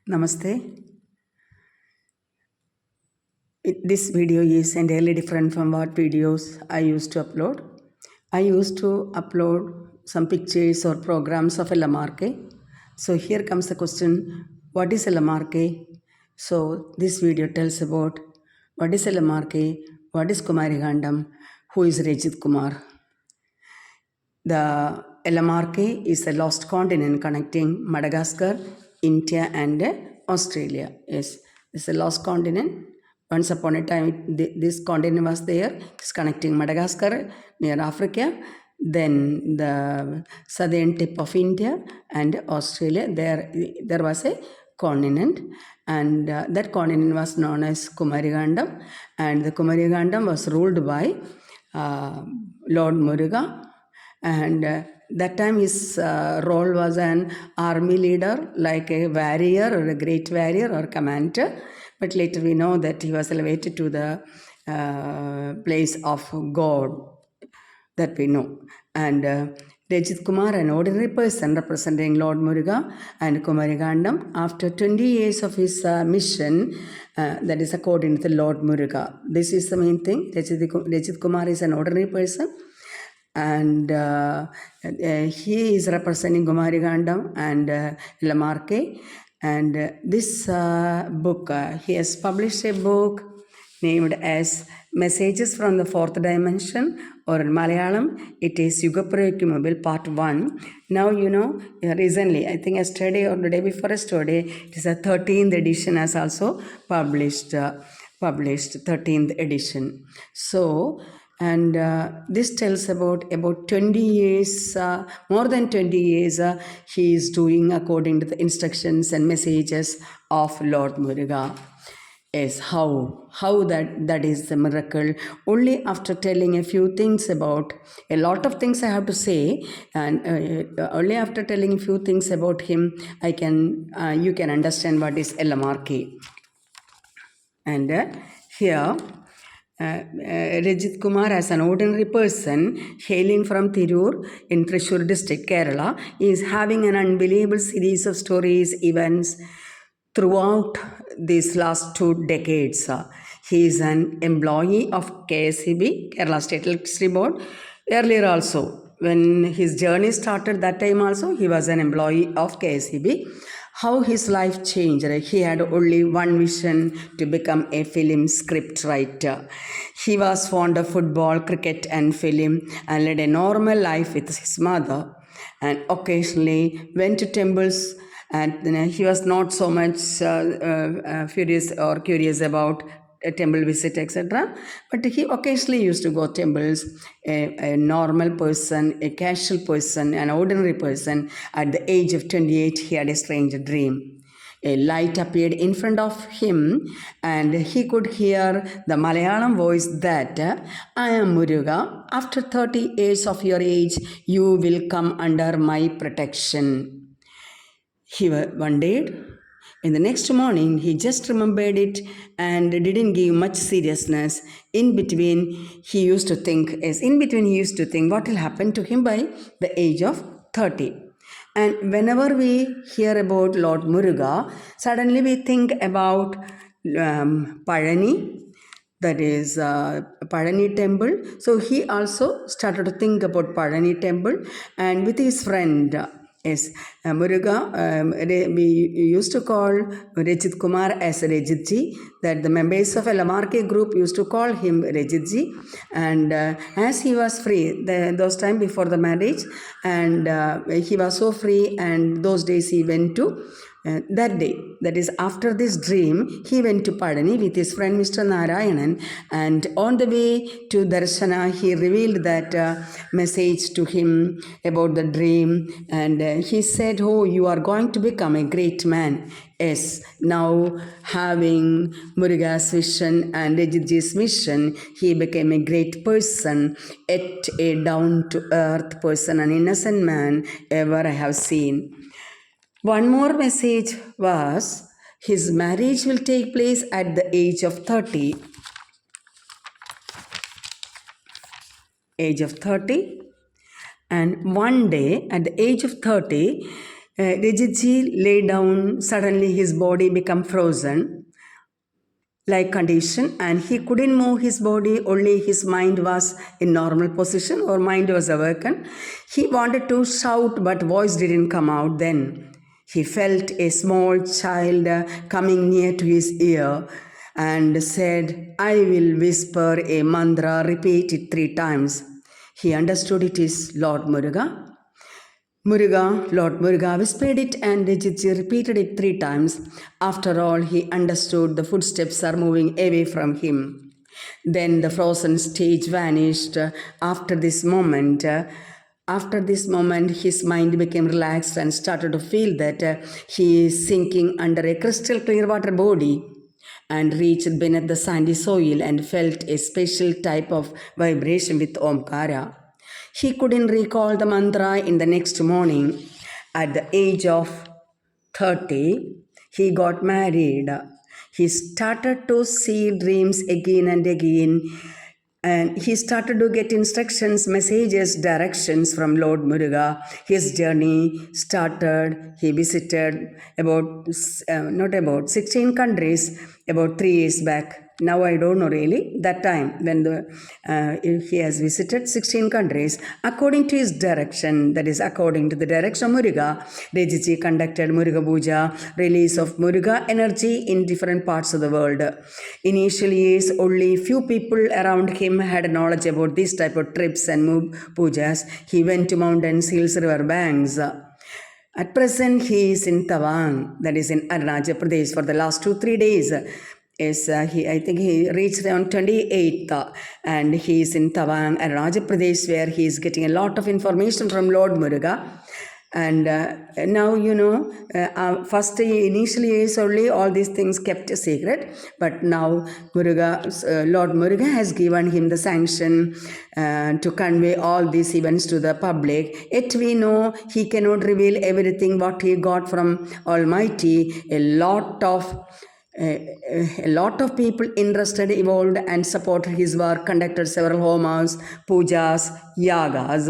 Namaste. This video is entirely different from what videos I used to upload. I used to upload some pictures or programs of Lmrk. So here comes the question, what is Lmrk? So this video tells about what is Lmrk, what is Kumarigandam, who is Rajit Kumar. The Lmrk is a lost continent connecting Madagascar, India and Australia. Yes, it's a lost continent. Once upon a time, this continent was there. It's connecting Madagascar near Africa, then the southern tip of India and Australia. There was a continent, and that continent was known as Kumarigandam, and the Kumarigandam was ruled by Lord Muruga, and that time his role was an army leader, like a warrior or a great warrior or commander, but later we know that he was elevated to the place of God, that we know. And Rajit Kumar, an ordinary person representing Lord Muruga and Kumarigandam, after 20 years of his mission, that is according to Lord Muruga. This is the main thing. Rajit Kumar is an ordinary person, and he is representing Kumarigandam and Lmrk. And this book, he has published a book named as Messages from the Fourth Dimension, or in Malayalam, it is Yugaprayokimobile Part 1. Now, you know, recently, I think yesterday or the day before yesterday, it is a 13th edition has also published 13th edition. So, and this tells about 20 years, more than 20 years, he is doing according to the instructions and messages of Lord Muruga. Yes, how that is the miracle. Only after telling a few things about, a lot of things I have to say, and only after telling a few things about him, you can understand what is Lmrk. And here, Rajit Kumar, as an ordinary person hailing from Tirur in Thrissur district, Kerala, is having an unbelievable series of stories, events throughout these last 2 decades. He is an employee of KSEB, Kerala State Electricity Board. Earlier also, when his journey started, that time also, he was an employee of KSEB. How his life changed. He had only one vision, to become a film script writer. He was fond of football, cricket and film, and led a normal life with his mother, and occasionally went to temples, and he was not so much furious or curious about a temple visit, etc. But he occasionally used to go temples, a normal person, a casual person, an ordinary person. At the age of 28, he had a strange dream. A light appeared in front of him, and he could hear the Malayalam voice that, I am Muruga. After 30 years of your age, you will come under my protection. He wondered. In the next morning, he just remembered it and didn't give much seriousness. In between, he used to think what will happen to him by the age of 30. And whenever we hear about Lord Muruga, suddenly we think about Palani, that is Palani temple. So he also started to think about Palani temple, and with his friend, yes, Muruga, we used to call Rajit Kumar as Rejitji, that the members of a Lmrk group used to call him Rejitji. And as he was free, those time before the marriage, and he was so free, and those days he went to that day, that is after this dream, he went to Padani with his friend Mr. Narayanan, and on the way to Darshana, he revealed that message to him about the dream, and he said, oh, you are going to become a great man. Yes, now having Muruga's vision and Rajitji's mission, he became a great person, yet a down-to-earth person, an innocent man ever I have seen. One more message was, his marriage will take place at the age of 30. Age of 30. And one day, at the age of 30, Rejitji lay down. Suddenly his body became frozen like condition, and he couldn't move his body, only his mind was in normal position, or mind was awakened. He wanted to shout, but voice didn't come out. Then he felt a small child coming near to his ear and said, I will whisper a mantra, repeat it 3 times. He understood it is Lord Muruga. Lord Muruga whispered it, and Rejitji repeated it 3 times. After all, he understood the footsteps are moving away from him. Then the frozen stage vanished. After this moment, his mind became relaxed and started to feel that he is sinking under a crystal clear water body, and reached beneath the sandy soil and felt a special type of vibration with Omkara. He couldn't recall the mantra in the next morning. At the age of 30, he got married. He started to see dreams again and again, and he started to get instructions, messages, directions from Lord Muruga. His journey started. He visited not about 16 countries about 3 years back. Now I don't know really. That time when he has visited 16 countries, according to his direction, that is according to the direction of Muruga, Rejitji conducted Muruga Puja, release of Muruga energy in different parts of the world. Initially, only few people around him had knowledge about this type of trips and pujas. He went to mountains, hills, river banks. At present, he is in Tawang, that is in Arunachal Pradesh, for the last 2-3 days. I think he reached on 28th, and he is in Tawang, Arunachal Pradesh, where he is getting a lot of information from Lord Muruga. And now, first initially is only all these things kept a secret, but now Lord Muruga has given him the sanction to convey all these events to the public. Yet we know he cannot reveal everything what he got from Almighty. A lot of people interested, evolved, and supported his work, conducted several homas, pujas, yagas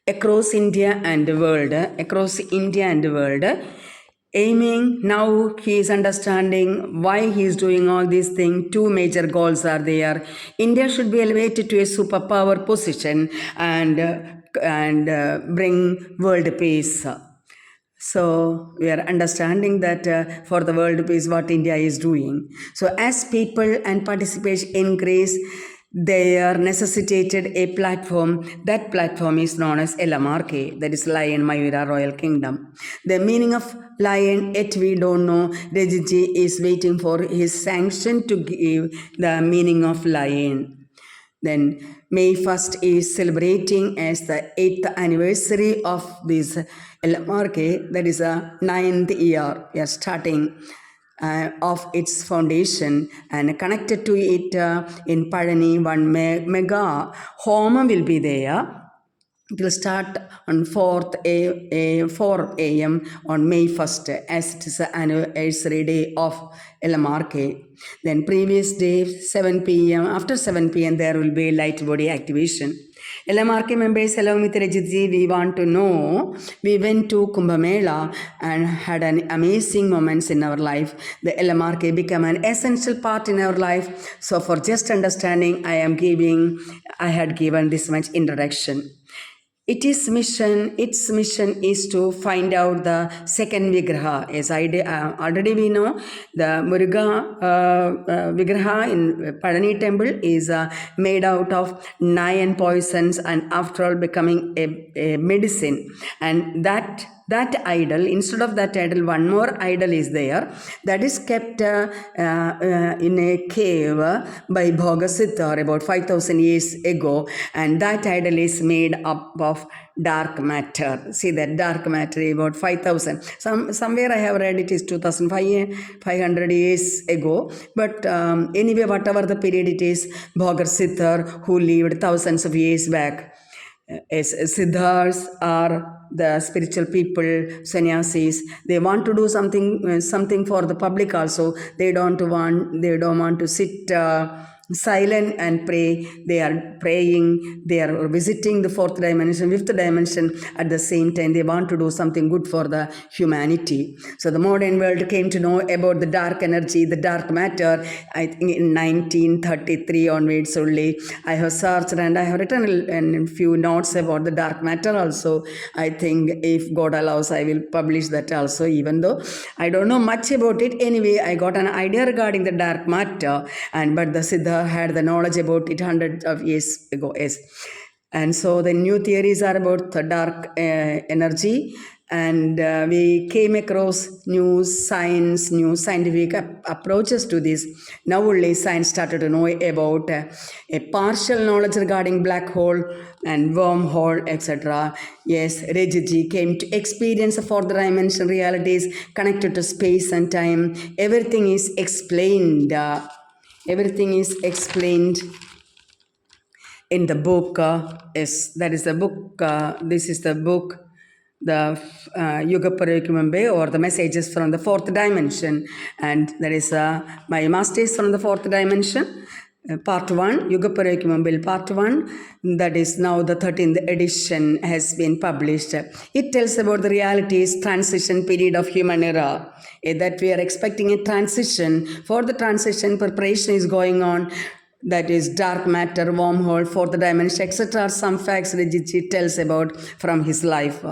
across India and the world, aiming. Now he is understanding why he is doing all these things. 2 major goals are there. India should be elevated to a superpower position and bring world peace. So we are understanding that for the world peace, what India is doing. So as people and participation increase, they are necessitated a platform. That platform is known as Lmrk, that is Lion Mayura Royal Kingdom. The meaning of lion, yet we don't know. Rejitji is waiting for his sanction to give the meaning of lion. Then May 1st is celebrating as the 8th anniversary of this Lmrk, that is a 9th year. We are starting of its foundation, and connected to it in Padani, one mega home will be there. It will start on 4 a.m. on May 1st, as it is the anniversary day of Lmrk. Then previous day, 7 p.m. After 7 p.m. there will be light body activation. Lmrk members, along with Rejitji, we want to know. We went to Kumbh Mela and had an amazing moments in our life. The Lmrk became an essential part in our life. So for just understanding, I had given this much introduction. Its mission is to find out the second Vigraha. As already we know, the Muruga Vigraha in Padani temple is made out of 9 poisons, and after all becoming a medicine. And that idol, instead of that idol, one more idol is there, that is kept in a cave by Siddha about 5,000 years ago, and that idol is made up of dark matter. See that dark matter about 5,000. Somewhere I have read it is 2,500 years ago. But anyway, whatever the period it is, Siddha, who lived thousands of years back. As Siddhas are the spiritual people, sannyasis, they want to do something for the public also. They don't want to sit silent and pray. They are praying, they are visiting the fourth dimension, fifth dimension. At the same time, they want to do something good for the humanity. So the modern world came to know about the dark energy, the dark matter, I think in 1933 onwards only. I have searched and I have written a few notes about the dark matter also. I think if God allows, I will publish that also, even though I don't know much about it. Anyway, I got an idea regarding the dark matter, and but the Siddha had the knowledge about it hundreds of years ago. Yes. And so the new theories are about the dark energy, and we came across new science, new scientific approaches to this. Now only science started to know about a partial knowledge regarding black hole and wormhole, etc. Yes, Rejit came to experience the fourth dimension realities connected to space and time. Everything is explained. Everything is explained in the book. Yes, that is the book. This is the book, the Yuga Parakumambe, or the messages from the fourth dimension. And there is my masters from the fourth dimension. Part 1, Yuga Parakumambe, Part 1, that is now the 13th edition has been published. It tells about the realities, transition period of human era, that we are expecting a transition. For the transition, preparation is going on. That is dark matter, wormhole, fourth dimension, etc. Some facts Rejit tells about from his life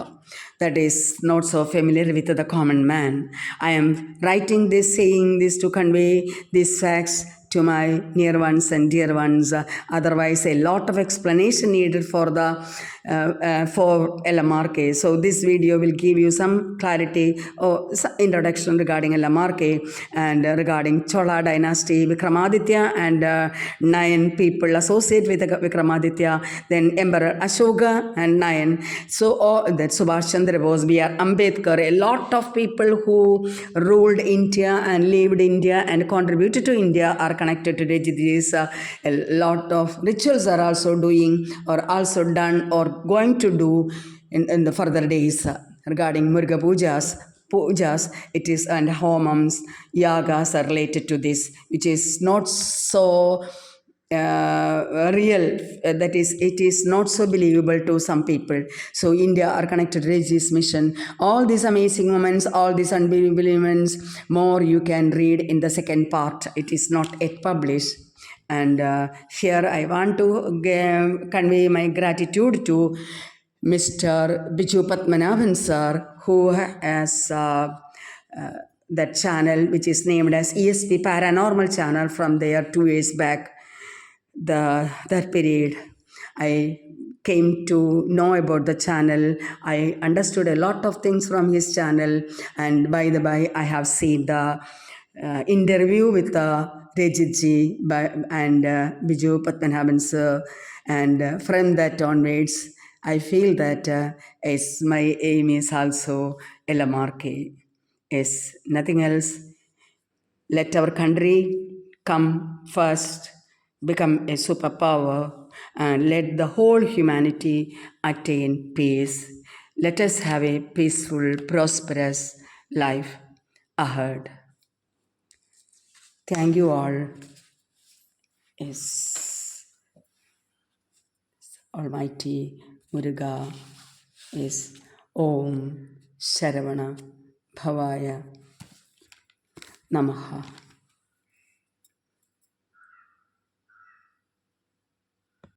that is not so familiar with the common man. I am writing this, saying this to convey these facts to my near ones and dear ones. Otherwise, a lot of explanation needed for the for Lmrk. So this video will give you some clarity or some introduction regarding Lmrk and regarding Chola dynasty, Vikramaditya, and 9 people associated with Vikramaditya, then Emperor Ashoka and 9. So that Subhash Chandra Bose, B.R. Ambedkar, a lot of people who ruled India and lived India and contributed to India are connected to Rejit. A lot of rituals are also doing or also done or going to do in the further days regarding Muruga pujas, it is, and homams, yagas are related to this, which is not so real, that is, it is not so believable to some people. So India are connected to Rejit's mission. All these amazing moments, all these unbelievable moments, more you can read in the second part. It is not yet published. And here I want to convey my gratitude to Mr. Biju Padmanabhan sir, who has that channel which is named as ESP Paranormal Channel from there 2 years back. That period I came to know about the channel. I understood a lot of things from his channel, and by the by, I have seen the interview with Rejit ji and Biju Padmanabhan sir, and from that onwards, I feel that as my aim is also Lmrk. Yes, nothing else. Let our country come first, become a superpower, and let the whole humanity attain peace. Let us have a peaceful, prosperous life ahead. Thank you all. Yes, Almighty Muruga is Om Sharavana Bhavaya Namaha.